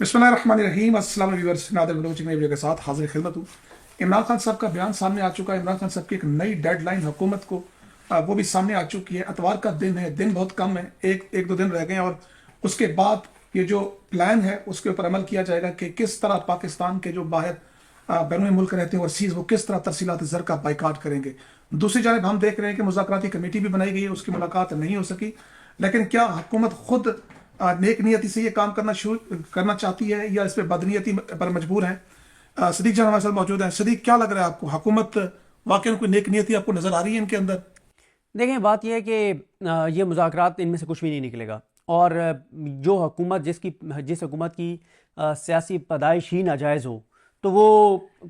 बिस्मिल्लाहिर्रहमानिर्रहीम। अस्सलाम viewers, Nadir Bloch नई वीडियो के साथ हाजिर खिदमत हूँ। इमरान खान साहब का बयान सामने आ चुका है। इमरान खान साहब की एक नई डेडलाइन हुकूमत को वो भी सामने आ चुकी है। इतवार का दिन है, दिन बहुत कम है, एक एक दो दिन रह गए हैं और उसके बाद ये जो प्लान है उसके ऊपर अमल किया जाएगा कि किस तरह पाकिस्तान के जो बाहर बैरून मुल्क रहते हैं ओवरसीज, वो किस तरह तरसीलात ज़र का बाइकाट करेंगे। दूसरी जानब हम देख रहे हैं कि मुज़ाकराती कमेटी भी बनाई गई है, उसकी मुलाकात नहीं हो सकी। लेकिन क्या हुकूमत खुद नेक नियति से ये काम करना चाहती है या इस पर बदनीयती पर मजबूर है? सदीक जान हमारे साथ मौजूद है। सदीक, क्या लग रहा है आपको, हुकूमत वाकई कोई नेक नियति आपको नजर आ रही है इनके अंदर? देखें, बात यह है कि ये मुज़ाकरात इनमें से कुछ भी नहीं निकलेगा। और जो हुकूमत जिस हुकूमत की सियासी पैदाइश ही नाजायज़ हो, तो वो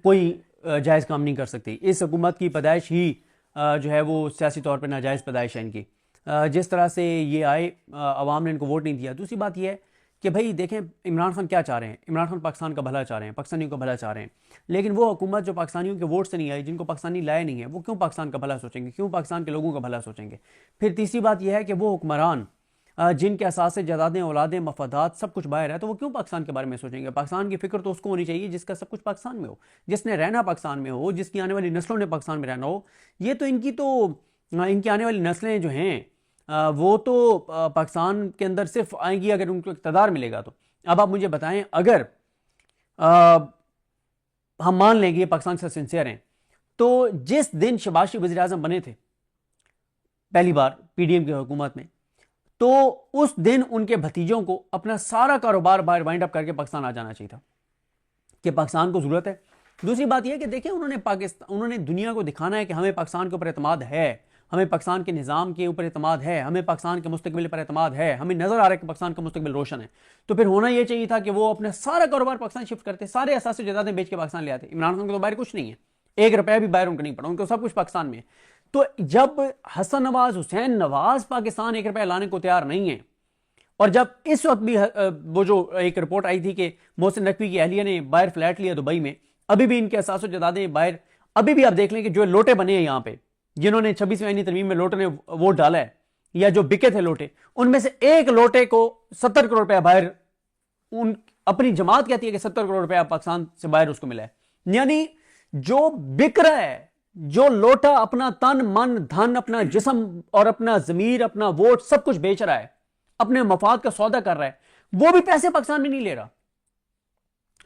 कोई जायज़ काम नहीं कर सकती। इस हुकूमत की पैदाइश ही जो है वो सियासी तौर पर नाजायज़ पैदाइश है इनकी। जिस तरह से ये आए, अवाम ने इनको वोट नहीं दिया। दूसरी बात यह है कि भाई देखें, इमरान खान क्या चाह रहे हैं। इमरान खान पाकिस्तान का भला चाह रहे हैं, पाकिस्तानियों का भला चाह रहे हैं। लेकिन वो हुकूमत जो पाकिस्तानियों के वोट से नहीं आई, जिनको पाकिस्तानी लाए नहीं है, वो क्यों पाकिस्तान का भला सोचेंगे, क्यों पाकिस्तान के लोगों का भला सोचेंगे। फिर तीसरी बात यह है कि वो हुक्मरान जिनके असासे जदादें औलादें मफादात सब कुछ बाहर है, तो वो क्यों पाकिस्तान के बारे में सोचेंगे। पाकिस्तान की फिक्र तो उसको होनी चाहिए जिसका सब कुछ पाकिस्तान में हो, जिसने रहना पाकिस्तान में हो, जिसकी आने वाली नस्लों ने पाकिस्तान में रहना हो। ये तो इनकी आने वाली नस्लें जो हैं वो तो पाकिस्तान के अंदर सिर्फ आएंगी अगर उनको इक़्तिदार मिलेगा। तो अब आप मुझे बताएं, अगर हम मान लेंगे ये पाकिस्तान से सिंसियर हैं, तो जिस दिन शहबाज शरीफ वज़ीर आज़म बने थे पहली बार पीडीएम की हुकूमत में, तो उस दिन उनके भतीजों को अपना सारा कारोबार बाहर वाइंड अप करके पाकिस्तान आ जाना चाहिए था कि पाकिस्तान को ज़रूरत है। दूसरी बात यह है कि देखें, उन्होंने दुनिया को दिखाना है कि हमें पाकिस्तान के ऊपर एतमाद है, हमें पाकिस्तान के निज़ाम के ऊपर एतमाद है, हमें पाकिस्तान के मुस्तकबिल पर एतमाद है, हमें नज़र आ रहा है कि पाकिस्तान का मुस्तकबिल रोशन है। तो फिर होना यह चाहिए था कि वो अपना सारा कारोबार पाकिस्तान शिफ्ट करते, सारे असासे जायदादें बेच के पाकिस्तान ले आते। इमरान खान को तो बाहर कुछ नहीं है, एक रुपया भी बाहर उनको नहीं पड़ा, उनको सब कुछ पाकिस्तान में है। तो जब हसन नवाज, हुसैन नवाज पाकिस्तान एक रुपया लाने को तैयार नहीं है, और जब इस वक्त भी वो जो एक रिपोर्ट आई थी कि मोहसिन नकवी की अहलिया ने बाहर फ्लैट लिया दुबई में, अभी भी इनके असासो जदादें बाहर, अभी भी आप देख लें कि जो लोटे बने हैं यहाँ पे, जिन्होंने 26वीं आईनी तरमीम में लोटे ने वोट डाला है, या जो बिके थे लोटे, उनमें से एक लोटे को 70 करोड़ रुपया बाहर, उन अपनी जमात कहती है कि 70 करोड़ रुपया पाकिस्तान से बाहर उसको मिला है। यानी जो बिक रहा है, जो लोटा अपना तन मन धन, अपना जिस्म और अपना जमीर, अपना वोट सब कुछ बेच रहा है, अपने मफाद का सौदा कर रहा है, वो भी पैसे पाकिस्तान में नहीं ले रहा,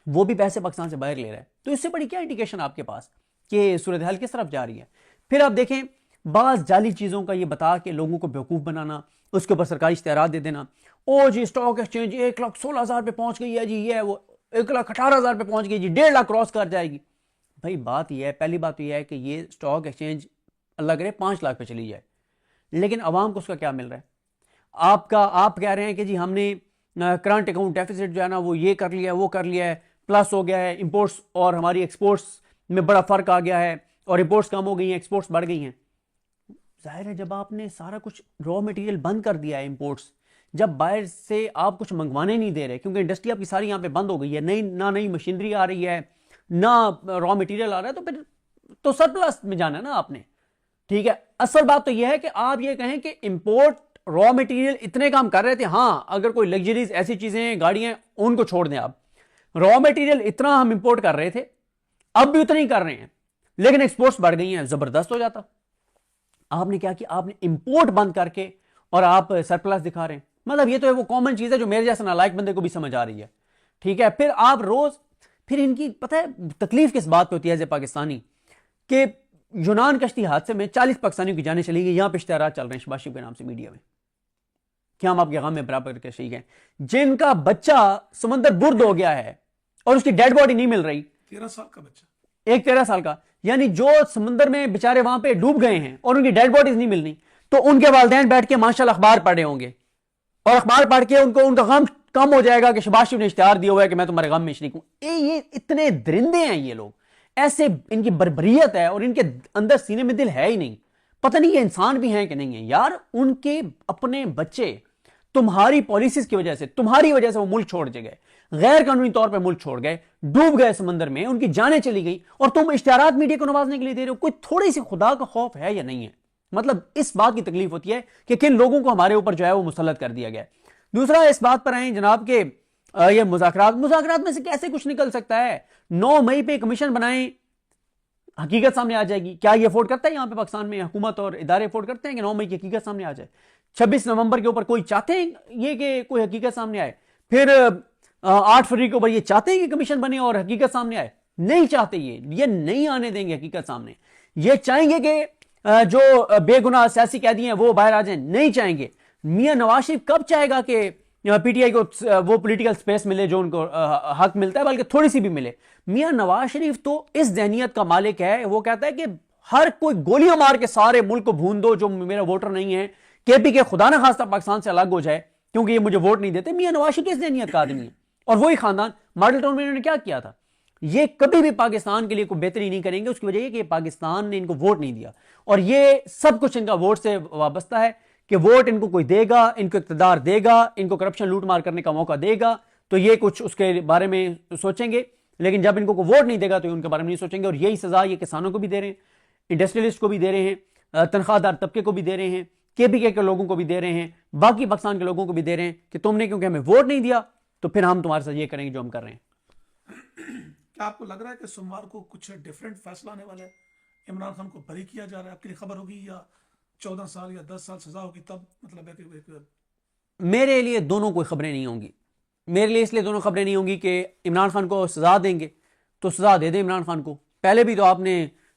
वो भी पैसे पाकिस्तान से बाहर ले रहा है। तो इससे बड़ी क्या इंडिकेशन आपके पास कि सूरत हाल किस तरफ जा रही है। फिर आप देखें, बाज जाली चीजों का ये बता के लोगों को बेवकूफ बनाना, उसके ऊपर सरकारी इश्तेहार दे देना। ओ जी, स्टॉक एक्सचेंज 1,16,000 पे पहुंच गई है जी, ये वो 1,18,000 पे पहुंच गई जी, 1.5 लाख क्रॉस कर जाएगी। भाई बात यह है, पहली बात तो यह है कि ये स्टॉक एक्सचेंज अल्लाह करे 5 लाख पे चली जाए, लेकिन अवाम को उसका क्या मिल रहा है। आप कह रहे हैं कि जी हमने करंट अकाउंट डेफिसिट जो है ना वो ये कर लिया है, वो कर लिया है, प्लस हो गया है, इंपोर्ट्स और हमारी एक्सपोर्ट्स में बड़ा फर्क आ गया है, और इंपोर्ट्स कम हो गई हैं, एक्सपोर्ट्स बढ़ गई हैं। जाहिर है, जब आपने सारा कुछ रॉ मटेरियल बंद कर दिया है, इंपोर्ट्स, जब बाहर से आप कुछ मंगवाने नहीं दे रहे, क्योंकि इंडस्ट्री आपकी सारी यहाँ पे बंद हो गई है, नई मशीनरी आ रही है, ना रॉ मटेरियल आ रहा है, तो फिर तो सरप्लस में जाना है ना आपने। ठीक है, असल बात तो यह है कि आप ये कहें कि इंपोर्ट रॉ मटेरियल इतने काम कर रहे थे। हाँ, अगर कोई लग्जरीज ऐसी चीजें, गाड़ियां, उनको छोड़ दें आप, रॉ मटेरियल इतना हम इंपोर्ट कर रहे थे, अब भी उतना ही कर रहे हैं, लेकिन एक्सपोर्ट्स बढ़ गई हैं, जबरदस्त हो जाता। आपने क्या किया, आपने इंपोर्ट बंद करके और आप सरप्लस दिखा रहे हैं। मतलब ये तो है वो कॉमन चीज है जो मेरे जैसे नालायक बंदे को भी समझ आ रही है। ठीक है, फिर आप रोज, फिर इनकी पता है तकलीफ किस बात पे होती है पाकिस्तानी, कि यूनान कश्ती हादसे में 40 पाकिस्तानियों की जाने चली गई। यहां पे इश्तेहार चल रहे हैं शहबाज शरीफ के नाम से मीडिया में, क्या हम आपके गम में बराबर करके शहीद हैं, जिनका बच्चा समंदर बुर्द हो गया है और उसकी डेड बॉडी नहीं मिल रही। 13 साल का बच्चा, एक 13 साल का, यानी जो समंदर में बेचारे वहां पे डूब गए हैं और उनकी डेड बॉडीज नहीं मिलनी, तो उनके वालिदैन बैठ के माशाल्लाह अखबार पढ़े होंगे, और अखबार पढ़ के उनको उनका गम कम हो जाएगा कि शहबाज शरीफ ने इश्तेहार दिया हुआ है कि मैं तुम्हारे गम में शरीक हूं। ये इतने दरिंदे हैं ये लोग, ऐसे इनकी बर्बरियत है, और इनके अंदर सीने में दिल है ही नहीं। पता नहीं ये इंसान भी हैं कि नहीं है यार। उनके अपने बच्चे तुम्हारी पॉलिसीज की वजह से, तुम्हारी वजह से वो मुल्क छोड़ गए, गैर कानूनी तौर पर मुल्क छोड़ गए, डूब गए समंदर में, उनकी जानें चली गई, और तुम इश्तिहारात मीडिया को नवाजने के लिए दे रहे हो। कोई थोड़ी सी खुदा का खौफ है या नहीं है? मतलब इस बात की तकलीफ होती है कि किन लोगों को हमारे ऊपर जो है वो मुसल्लत कर दिया गया है। दूसरा, इस बात पर आए जनाब के ये मुज़ाकरात में से कैसे कुछ निकल सकता है? 9 मई पे कमीशन बनाएं, हकीकत सामने आ जाएगी। क्या ये अफोर्ड करता है यहाँ पे पाकिस्तान में हुकूमत और इदारे अफोर्ड करते हैं कि 9 मई की हकीकत सामने आ जाए? 26 नवंबर के ऊपर कोई चाहते हैं ये कि कोई हकीकत सामने आए? फिर 8 फरवरी के ऊपर ये चाहते हैं कि कमीशन बने और हकीकत सामने आए? नहीं चाहते। ये नहीं आने देंगे हकीकत सामने। ये चाहेंगे कि जो बेगुनाह सियासी कैदी हैं वो बाहर आ जाएं, नहीं चाहेंगे। मियां नवाज शरीफ कब चाहेगा कि पीटीआई को वो पॉलिटिकल स्पेस मिले जो उनको हक मिलता है, बल्कि थोड़ी सी भी मिले? मियां नवाज शरीफ तो इस ज़हनियत का मालिक है, वो कहता है कि हर कोई गोलियां मार के सारे मुल्क को भून दो जो मेरा वोटर नहीं है, केपीके खुदा ना खास्ता पाकिस्तान से अलग हो जाए क्योंकि ये मुझे वोट नहीं देते। मियां नवाज शरीफ इस ज़हनियत का आदमी है। और वही खानदान मॉडल टाउन में इन्होंने क्या किया था? ये कभी भी पाकिस्तान के लिए कोई बेहतरी नहीं करेंगे। उसकी वजह यह कि पाकिस्तान ने इनको वोट नहीं दिया, और ये सब कुछ इनका वोट से वाबस्ता है कि वोट इनको कोई देगा, इनको इक़्तिदार देगा, इनको करप्शन लूट मार करने का मौका देगा, तो ये कुछ उसके बारे में सोचेंगे। लेकिन जब इनको कोई वोट नहीं देगा तो ये उनके बारे में नहीं सोचेंगे। और यही सजा ये किसानों को भी दे रहे हैं, इंडस्ट्रियलिस्ट को भी दे रहे हैं, तनख्वाहदार तबके को भी दे रहे हैं, केपीके के लोगों को भी दे रहे हैं, बाकी पाकिस्तान के लोगों को भी दे रहे हैं कि तुमने क्योंकि हमें वोट नहीं दिया तो फिर हम तुम्हारे साथ ये करेंगे जो हम कर रहे हैं। क्या आपको लग रहा है कि सोमवार को कुछ डिफरेंट फैसला आने वाला है? इमरान खान को बरी किया जा रहा है, आपके लिए खबर होगी, या 14 साल या 10 साल सजा होगी? तब मतलब है कि मेरे लिए दोनों कोई खबरें नहीं होंगी। मेरे लिए इसलिए दोनों खबरें नहीं होंगी कि इमरान खान को सजा देंगे तो सजा दे दें इमरान खान को। पहले भी तो आपने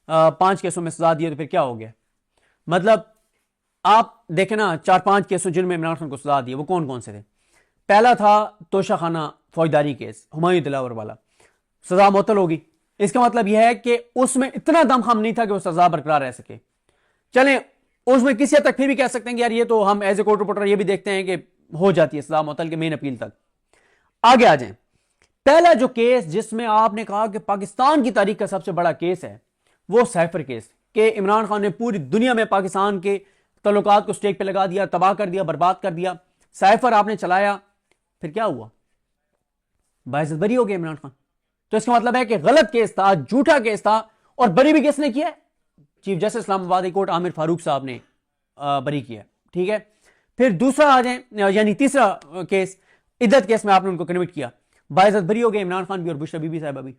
5 केसों में सजा दी, तो फिर क्या हो गया? मतलब आप देखें ना, 4-5 केसों जिनमें इमरान खान को सजा दी, वो कौन कौन से थे? पहला था तोशाखाना फौजदारी केस, हुमायूं दिलावर वाला, सजा मुअत्तल होगी। इसका मतलब यह है कि उसमें इतना दमखम नहीं था कि वो सजा बरकरार रह सके। चलें, उसमें किसी हद तक फिर भी कह सकते हैं कि यार ये तो हम एज ए कोर्ट रिपोर्टर ये भी देखते हैं कि हो जाती है सजा मुअत्तल के मेन अपील तक। आगे आ जाएं। पहला जो केस जिसमें आपने कहा कि पाकिस्तान की तारीख का सबसे बड़ा केस है, वो साइफर केस, कि इमरान खान ने पूरी दुनिया में पाकिस्तान के तल्लुकात को स्टेक पे लगा दिया, तबाह कर दिया, बर्बाद कर दिया। साइफर आपने चलाया, फिर क्या हुआ? बाइज्जत बरी हो गया इमरान खान। तो इसका मतलब है कि गलत केस था, झूठा केस था, और बरी भी किसने किया है? Chief justice Islamabad court Aamir Farooq साहब ने बरी किया। ठीक है, फिर दूसरा आ जाए, यानी तीसरा केस, इद्दत केस में आपने उनको कन्विक्ट किया, बाइज्जत बरी हो गए इमरान खान भी और बुशरा बीबी साहिबा भी।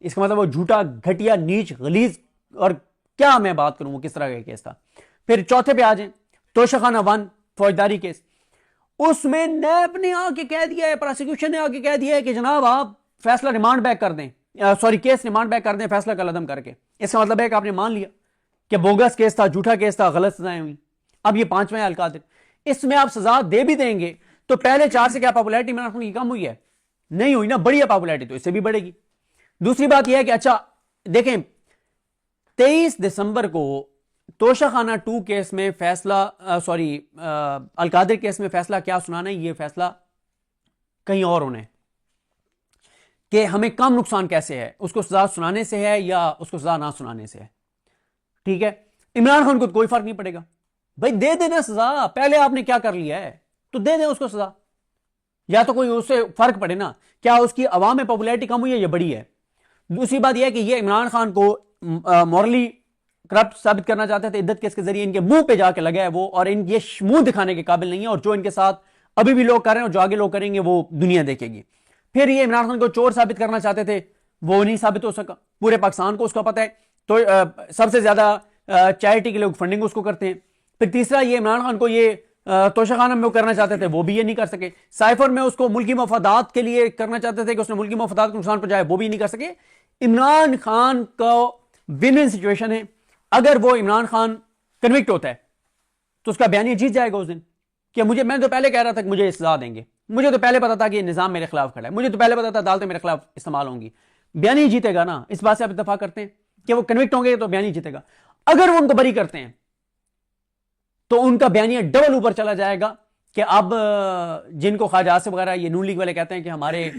इसका मतलब वो झूठा, घटिया, नीच, गलीज, और क्या मैं बात करूं वो किस तरह का केस था। फिर चौथे पे आ जाए, तोशाखाना 1 फौजदारी केस। उसमें नैब ने आके कह दिया है, प्रोसिक्यूशन ने आके कह दिया है कि जनाब आप फैसला रिमांड बैक कर दें, सॉरी केस रिमांड बैक कर दें फैसला कलअदम करके। इसका मतलब है कि आपने मान लिया कि बोगस केस था, झूठा केस था, गलत सजाएं हुई। अब ये 5वां अलकादिर, इसमें आप सजा दे भी देंगे तो पहले 4 से क्या पॉपुलैरिटी इमरान खान की कम हुई है? नहीं हुई ना, बढ़ी है पॉपुलैरिटी, तो इससे भी बढ़ेगी। दूसरी बात यह है कि अच्छा देखें, 23 दिसंबर को तोशाखाना 2 केस में फैसला, सॉरी अलकादिर केस में फैसला क्या सुनाना है, ये फैसला कहीं और होना है कि हमें कम नुकसान कैसे है, उसको सजा सुनाने से है या उसको सजा ना सुनाने से है। ठीक है, इमरान खान को कोई फर्क नहीं पड़ेगा, भाई दे देना सजा, पहले आपने क्या कर लिया है तो दे दें उसको सजा, या तो कोई उससे फर्क पड़े ना, क्या उसकी अवाम में पॉपुलैरिटी कम हुई है या बढ़ी है। दूसरी बात यह है कि ये इमरान खान को मॉरली करप्ट साबित करना चाहते थे, इद्दत केस के जरिए इनके मुंह पे जाके लगा है वो, और इन ये मुंह दिखाने के काबिल नहीं है, और जो इनके साथ अभी भी लोग कर रहे हैं और जो आगे लोग करेंगे वो दुनिया देखेगी। फिर ये इमरान खान को चोर साबित करना चाहते थे, वो नहीं साबित हो सका, पूरे पाकिस्तान को उसका पता है। तो सबसे ज्यादा चैरिटी के लोग फंडिंग उसको करते हैं। फिर तीसरा, ये इमरान खान को ये तोशाखाना में वो करना चाहते थे, वो भी ये नहीं कर सके। साइफर में उसको मुल्की मफादात के लिए करना चाहते थे कि उसने मुल्की मफादात को नुकसान पहुंचाया, वो भी नहीं कर सके। इमरान खान का विन विन सिचुएशन है। अगर वो इमरान खान कन्विक्ट होता है तो उसका बयानिया जीत जाएगा उस दिन कि मैं तो पहले कह रहा था कि मुझे सजा देंगे, मुझे तो पहले पता था कि निजाम मेरे खिलाफ खड़ा है, मुझे तो पहले पता था अदालतें मेरे खिलाफ इस्तेमाल होंगी। बयानी जीतेगा ना, इस बात से आप इत्तेफाक करते हैं कि वो कन्विक्ट होंगे तो बयानी जीतेगा। अगर वो उनको बरी करते हैं तो उनका बयानिया डबल ऊपर चला जाएगा कि अब जिनको ख्वाजा आसिफ वगैरह ये नून लीग वाले कहते हैं कि हमारे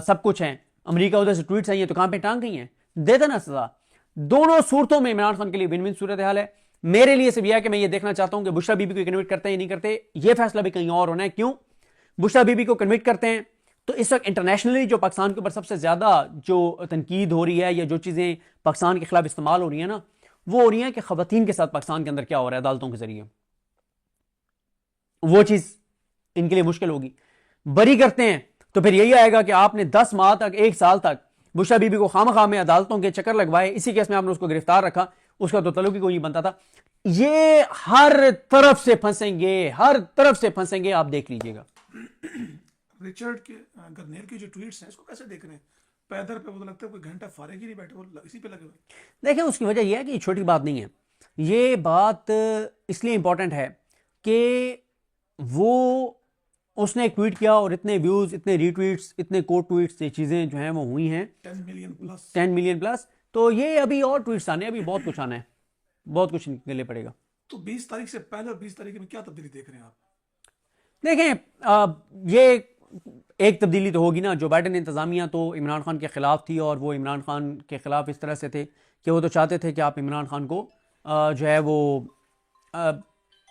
सब कुछ हैं, अमेरिका उधर से ट्वीट्स आई हैं तो कहां पे टांग गई हैं, दे देना सजा। दोनों सूरतों में इमरान खान के लिए विन विन सूरत हाल है। मेरे लिए सिर्फ यह है कि मैं ये देखना चाहता हूं कि बुशरा बीबी को कन्विक्ट करते हैं या नहीं करते, ये फैसला भी कहीं और होना है। क्यों बुशरा बीबी को कन्विक्ट करते हैं तो इस वक्त इंटरनेशनली जो पाकिस्तान के ऊपर सबसे ज्यादा जो तनकीद हो रही है या जो चीजें पाकिस्तान के खिलाफ इस्तेमाल हो रही है ना, वो हो रही है कि खवातीन के साथ पाकिस्तान के अंदर क्या हो रहा है अदालतों के जरिए, वो चीज इनके लिए मुश्किल होगी। बरी करते हैं तो फिर यही आएगा कि आपने 10 माह तक, 1 साल तक बुशरा बीबी को खामखा में अदालतों के चक्कर लगवाए, इसी केस में आपने उसको गिरफ्तार रखा, उसका तो तल्लुक ही कोई नहीं बनता था। ये हर तरफ से फंसेंगे, हर तरफ से फंसेंगे, आप देख लीजिएगा। रिचर्ड के गर्नेल की जो ट्वीट्स हैं, इसको कैसे देख रहे हैं? पैदर पे वो तो लगता है कोई घंटा फारे ही नहीं बैठे, वो इसी पे लगे हुए। देखें, उसकी वजह यह है कि ये छोटी बात नहीं है। ये बात इसलिए इंपॉर्टेंट है कि वो उसने एक ट्वीट किया और इतने व्यूज, इतने रीट्वीट्स, इतने कोट ट्वीट्स, ये चीज़ें जो हैं वो हुई हैं 10 मिलियन प्लस। 10 million plus. तो ये अभी और ट्वीट्स आने, अभी बहुत कुछ आना है, बहुत कुछ निकलने पड़ेगा। तो 20 तारीख से पहले और 20 तारीख में क्या तब्दीली देख रहे हैं आप? देखें, ये एक तब्दीली तो होगी ना। जो बाइडन इंतज़ामिया तो इमरान खान के ख़िलाफ़ थी, और वो इमरान खान के ख़िलाफ़ इस तरह से थे कि वो तो चाहते थे कि आप इमरान खान को जो है वो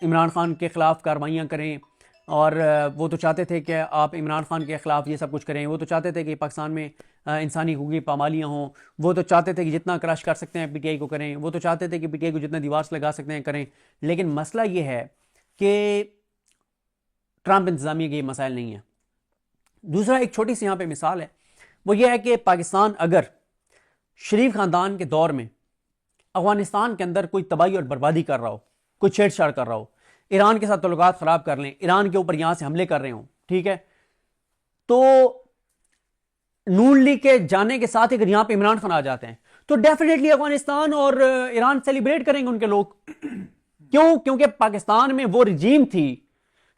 इमरान खान के ख़िलाफ़ कार्रवाइयाँ करें, और वो तो चाहते थे कि आप इमरान खान के ख़िलाफ़ ये सब कुछ करें। वो तो चाहते थे कि पाकिस्तान में इंसानी हकूक़ की पामालियाँ हों। वो तो चाहते थे कि जितना क्रश कर सकते हैं पीटीआई को करें। वो तो चाहते थे कि पीटीआई को जितना दीवार से लगा सकते हैं करें। लेकिन मसला ये है कि ट्रंप इंतज़ामिया के ये मसाइल नहीं है। दूसरा, एक छोटी सी यहाँ पे मिसाल है, वो ये है कि पाकिस्तान अगर शरीफ ख़ानदान के दौर में अफगानिस्तान के अंदर कोई तबाही और बर्बादी कर रहा हो, कोई छेड़छाड़ कर रहा हो, ईरान के साथ तल्लुकात ख़राब कर लें, ईरान के ऊपर यहाँ से हमले कर रहे हों, ठीक है, तो नून लीग के जाने के साथ अगर यहाँ पे इमरान खान आ जाते हैं तो डेफिनेटली अफगानिस्तान और ईरान सेलिब्रेट करेंगे उनके लोग। क्यों? क्योंकि पाकिस्तान में वो रजीम थी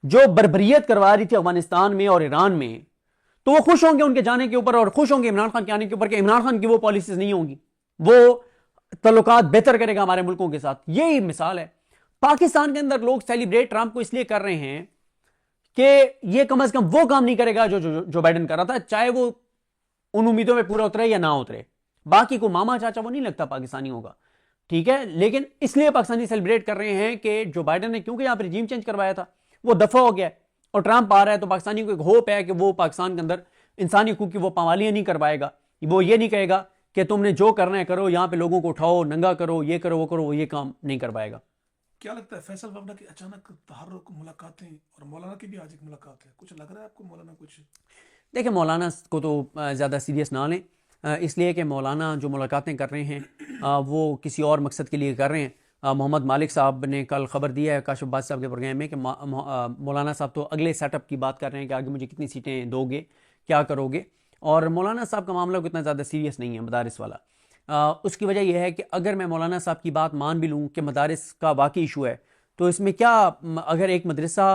जो बर्बरियत करवा रही थी अफगानिस्तान में और ईरान में, तो वो खुश होंगे उनके जाने के ऊपर, और खुश होंगे इमरान खान के आने के ऊपर कि इमरान खान की वो पॉलिसीज नहीं होंगी, वो तल्लुकात बेहतर करेगा हमारे मुल्कों के साथ। यही मिसाल है। पाकिस्तान के अंदर लोग सेलिब्रेट ट्रंप को इसलिए कर रहे हैं कि ये कम से कम वो काम नहीं करेगा जो बाइडन कर रहा था, चाहे वो उन उम्मीदों में पूरा उतरे या ना उतरे। बाकी को मामा चाचा वो नहीं लगता पाकिस्तानी होगा, ठीक है, लेकिन इसलिए पाकिस्तानी सेलिब्रेट कर रहे हैं कि जो बाइडन ने, क्योंकि यहां पर रिजीम चेंज करवाया था, वो दफा हो गया और ट्रंप आ रहा है, तो पाकिस्तानी को एक होप है कि वो पाकिस्तान के अंदर इंसानी हकूक की वो पामालियां नहीं करवाएगा। वो ये नहीं कहेगा कि तुमने जो करना है करो, यहां पे लोगों को उठाओ, नंगा करो, ये करो, वो करो, वो ये काम नहीं करवाएगा। क्या लगता है फैसल वफदा की अचानक तहर्रुक, मुलाकातें, और मौलाना की भी आज एक मुलाकात है, कुछ लग रहा है आपको मौलाना कुछ? देखिए, मौलाना को तो ज़्यादा सीरियस ना लें, इसलिए कि मौलाना जो मुलाकातें कर रहे हैं वो किसी और मकसद के लिए कर रहे हैं। मोहम्मद मालिक साहब ने कल खबर दिया है काशिफ बाज साहब के प्रोग्राम में कि मौलाना साहब तो अगले सेटअप की बात कर रहे हैं कि आगे मुझे कितनी सीटें दोगे, क्या करोगे। और मौलाना साहब का मामला इतना ज़्यादा सीरियस नहीं है मदारिस वाला। उसकी वजह यह है कि अगर मैं मौलाना साहब की बात मान भी लूँ कि मदारिस का वाकई इशू है, तो इसमें क्या, अगर एक मदरसा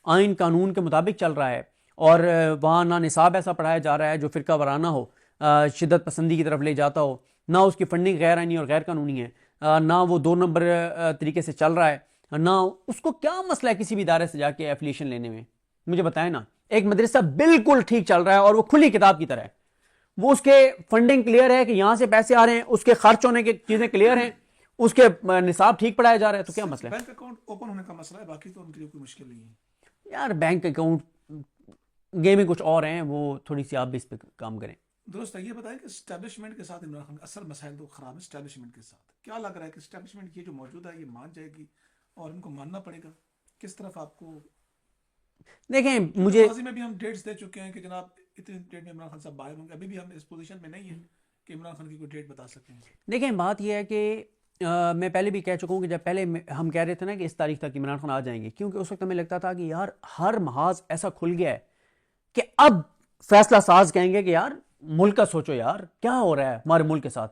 आइन कानून के मुताबिक चल रहा है और वहाँ ना निसाब ऐसा पढ़ाया जा रहा है जो फ़िरका वराना हो, शिद्दत पसंदी की तरफ ले जाता हो, ना उसकी फंडिंग गैर आइनी और गैर कानूनी है, ना वो 2 नंबर तरीके से चल रहा है, ना उसको क्या मसला है किसी भी इदारे से जाके एफिलिएशन लेने में, मुझे बताएं ना। एक मदरसा बिल्कुल ठीक चल रहा है और वो खुली किताब की तरह है, वो उसके फंडिंग क्लियर है कि यहाँ से पैसे आ रहे हैं, उसके खर्च होने की चीज़ें क्लियर हैं, उसके निसाब ठीक पढ़ाया जा रहा है, तो क्या मसला है? बैंक अकाउंट ओपन होने का मसला है, बाकी तो उनके लिए कोई मुश्किल नहीं है। यार बैंक अकाउंट गेम में कुछ और हैं, वो थोड़ी सी आप भी इस पर काम करें। दोस्त ये बताएं कि स्टैब्लिशमेंट के साथ इमरान खान असल मसाइल तो खराब है। स्टैब्लिशमेंट के साथ क्या लग रहा है कि स्टैब्लिशमेंट ये जो मौजूद है ये मान जाएगी और इनको मानना पड़ेगा? किस तरफ आपको? देखें, मुझे में भी हम डेट्स दे चुके हैं कि जनाब इतनी डेट में इमरान खान साहब बाहर होंगे, अभी भी हम इस पोजीशन में नहीं है कि इमरान खान की कोई डेट बता सकें। देखें, बात यह है कि मैं पहले भी कह चुका हूँ कि जब पहले हम कह रहे थे ना कि इस तारीख तक इमरान खान आ जाएंगे, क्योंकि उस वक्त हमें लगता था कि यार हर महाज ऐसा खुल गया है कि अब फैसला साज कहेंगे कि यार मुल्क का सोचो, यार क्या हो रहा है हमारे मुल्क के साथ।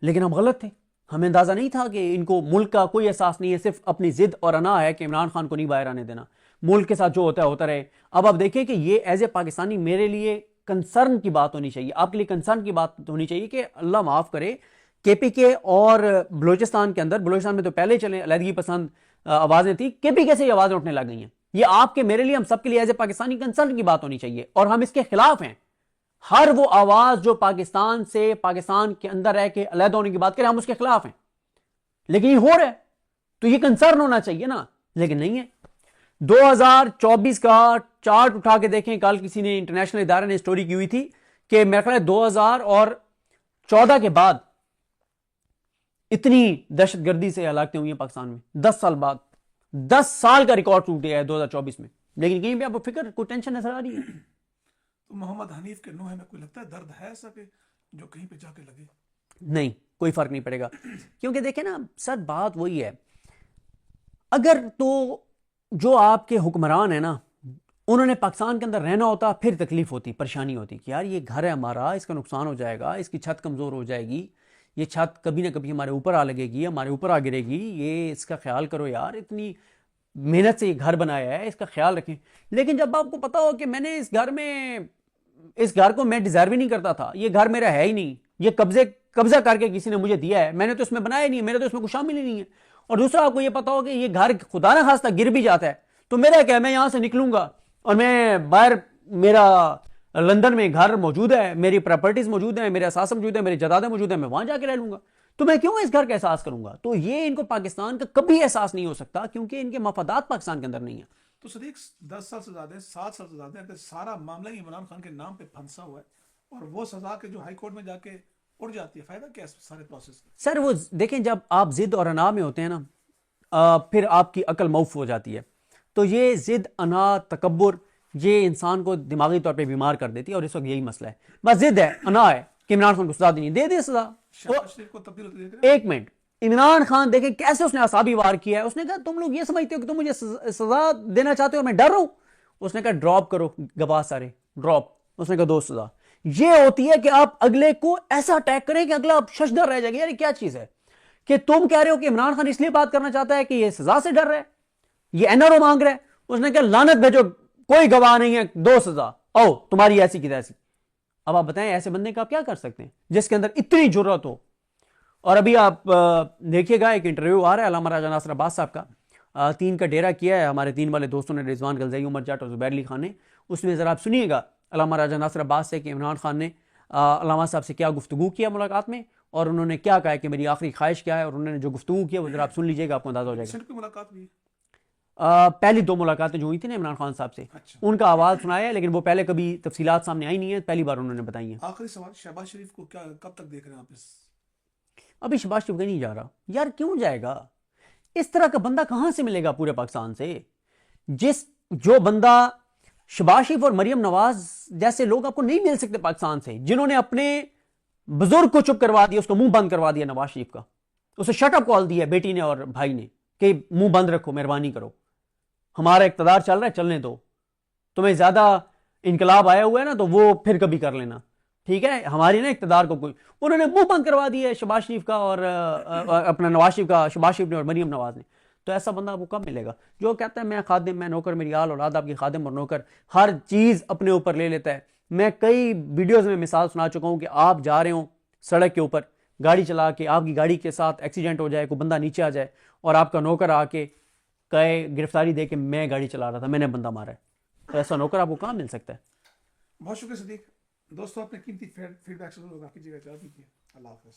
लेकिन हम गलत थे, हमें अंदाज़ा नहीं था कि इनको मुल्क का कोई एहसास नहीं है, सिर्फ अपनी जिद और अना है कि इमरान खान को नहीं बाहर आने देना, मुल्क के साथ जो होता है होता रहे। अब आप देखें कि ये एज ए पाकिस्तानी मेरे लिए कंसर्न की बात होनी चाहिए, आपके लिए कंसर्न की बात होनी चाहिए कि अल्लाह माफ़ करे केपीके और बलूचिस्तान के अंदर, बलूचिस्तान में तो पहले चले अलहदगी पसंद आवाज़ें थी, केपीके से ये आवाज़ें उठने लग गई हैं। ये आपके, मेरे लिए, हम सबके लिए एज ए पाकिस्तानी कंसर्न की बात होनी चाहिए, और हम इसके खिलाफ हैं। हर वो आवाज़ जो पाकिस्तान से, पाकिस्तान के अंदर रह के अलहदा होने की बात करें, हम उसके खिलाफ हैं। लेकिन ये हो रहा है तो ये कंसर्न होना चाहिए ना, लेकिन नहीं है। 2024 का चार्ट उठा के देखें, कल किसी ने, इंटरनेशनल इदारे ने स्टोरी की हुई थी कि मेरे ख्याल 2014 के बाद इतनी दहशतगर्दी से हलाकतें हुई हैं पाकिस्तान में 10 साल बाद। 10 साल का रिकॉर्ड टूट गया है 2024 में, लेकिन कहीं भी आपको फिक्र, कोई टेंशन नजर आ रही है? तो मोहम्मद हनीफ के नोहे में कोई लगता है दर्द है ऐसा कि जो कहीं पे जाके लगे? नहीं, कोई फर्क नहीं पड़ेगा, क्योंकि देखें ना सर, बात वही है। अगर तो जो आपके हुक्मरान है ना, उन्होंने पाकिस्तान के अंदर रहना होता, फिर तकलीफ होती, परेशानी होती कि यार ये घर है हमारा, इसका नुकसान हो जाएगा, इसकी छत कमज़ोर हो जाएगी, ये छत कभी ना कभी हमारे ऊपर आ लगेगी, हमारे ऊपर आ गिरेगी, ये इसका ख्याल करो यार, इतनी मेहनत से ये घर बनाया है, इसका ख्याल रखें। लेकिन जब आपको पता हो कि मैंने इस घर को मैं डिजर्व ही नहीं करता था, ये घर मेरा है ही नहीं, ये कब्जा करके किसी ने मुझे दिया है, मैंने तो इसमें बनाया नहीं, मेरे तो इसमें कुछ शामिल ही नहीं है, और दूसरा आपको ये पता हो कि ये घर खुदा ना खास्ता गिर भी जाता है, तो मेरा क्या, मैं यहां से निकलूंगा और मैं बाहर, मेरा लंदन में घर मौजूद है, मेरी प्रॉपर्टीज मौजूद है, मेरे असास मौजूद है, मेरी जदादें मौजूद है, मैं वहां जाके रह लूंगा, तो मैं क्यों इस घर का एहसास करूंगा? तो ये इनको पाकिस्तान का कभी एहसास नहीं हो सकता, क्योंकि इनके मफादात पाकिस्तान के अंदर नहीं है। तो सदीक 10 साल से ज्यादा, 7 साल से ज्यादा, अगर सारा मामला ही इमरान खान के नाम पे फंसा हुआ है और वो सजा के जो हाई कोर्ट में जाके उड़ जाती है, फायदा क्या है इस सारे प्रोसेस का? सर वो देखें, जब आप जिद और अना में होते हैं ना, फिर आपकी अकल मौफ हो जाती है, तो ये जिद, अना, तकब्बुर, ये इंसान को दिमागी तौर पे बीमार कर देती है, और इस वक्त यही मसला है, बस जिद है, अना है कि इमरान खान को सजा देनी, दे सजा। शहबाज शरीफ को तब्दील होते देख रहे हैं? एक मिनट, इमरान खान देखें कैसे उसने असाबी वार किया है, उसने कहा तुम लोग ये समझते हो कि तुम मुझे सजा देना चाहते हो और मैं डर रहा हूं, उसने कहा ड्रॉप करो गवाह सारे, ड्रॉप, उसने कहा दो सजा। ये होती है कि आप अगले को ऐसा अटैक करें कि अगला शशदर रह जाएगा, यार क्या चीज है कि तुम कह रहे हो कि इमरान खान इसलिए बात करना चाहता है कि ये सजा से डर रहा है, ये एनआरओ मांग रहा है, उसने कहा लानत भेजो, कोई गवाह नहीं है, दो सजा, आओ तुम्हारी ऐसी की तैसी। अब आप बताएं ऐसे बंदे का आप क्या कर सकते हैं जिसके अंदर इतनी जुर्रत हो? और अभी आप देखिएगा, एक इंटरव्यू आ रहा है अल्लामा राजा नासिर अब्बास साहब का, 3 का डेरा किया है हमारे 3 वाले दोस्तों ने, रिजवान गलजई, उमर जाट और जुबैर अली खान ने। उसमें ज़रा आप सुनिएगा अल्लामा राजा नासिर अब्बास से कि इमरान खान ने अल्लामा साहब से क्या गुफ्तगू किया मुलाकात में, और उन्होंने क्या कहा कि मेरी आखिरी ख्वाहिश क्या है, और उन्होंने जो गुफ्तगू किया वो जरा आप सुन लीजिएगा, आपको अंदाजा हो जाएगा। सेंट की मुलाकात हुई? पहली 2 मुलाकातें जो हुई थी ना इमरान खान साहब से, अच्छा। उनका आवाज़ सुनाया है, लेकिन वो पहले कभी तफसीलात सामने आई नहीं है, पहली बार उन्होंने बताई है। आखिरी सवाल, शहबाज शरीफ को क्या कब तक देख रहे हैं आप? अभी शहबाज शरीफ कहीं नहीं जा रहा यार, क्यों जाएगा? इस तरह का बंदा कहां से मिलेगा पूरे पाकिस्तान से? जो बंदा, शहबाज शरीफ और मरियम नवाज जैसे लोग आपको नहीं मिल सकते पाकिस्तान से, जिन्होंने अपने बुजुर्ग को चुप करवा दिया, उसको मुंह बंद करवा दिया नवाज शरीफ का, उसे शट अप कॉल दिया बेटी ने और भाई ने कि मुंह बंद रखो, मेहरबानी करो, हमारा इक़्तिदार चल रहा है, चलने दो, तुम्हें ज्यादा इनकलाब आया हुआ है ना तो वो फिर कभी कर लेना, ठीक है, हमारी ना इक़्तिदार को कोई, उन्होंने मुंह बंद करवा दिया है शहबाज शरीफ का और अपना नवाज शरीफ का, शहबाज शरीफ ने और मरियम नवाज ने। तो ऐसा बंदा आपको कब मिलेगा जो कहता है मैं खादिम, मैं नौकर, मेरी आल औलाद आपकी खादिम और नौकर, हर चीज अपने ऊपर ले लेता है। मैं कई वीडियोस में मिसाल सुना चुका हूं कि आप जा रहे हो सड़क के ऊपर गाड़ी चला के, आपकी गाड़ी के साथ एक्सीडेंट हो जाए, कोई बंदा नीचे आ जाए और आपका नौकर आके कहे, गिरफ्तारी दे के मैं गाड़ी चला रहा था, मैंने बंदा मारा है, तो ऐसा नौकर आपको कहां मिल सकता है? बहुत शुक्रिया सदीक। दोस्तों अपने कीमती फीडबैक जरूर कीजिएगा, अल्लाह हाफ़िज़।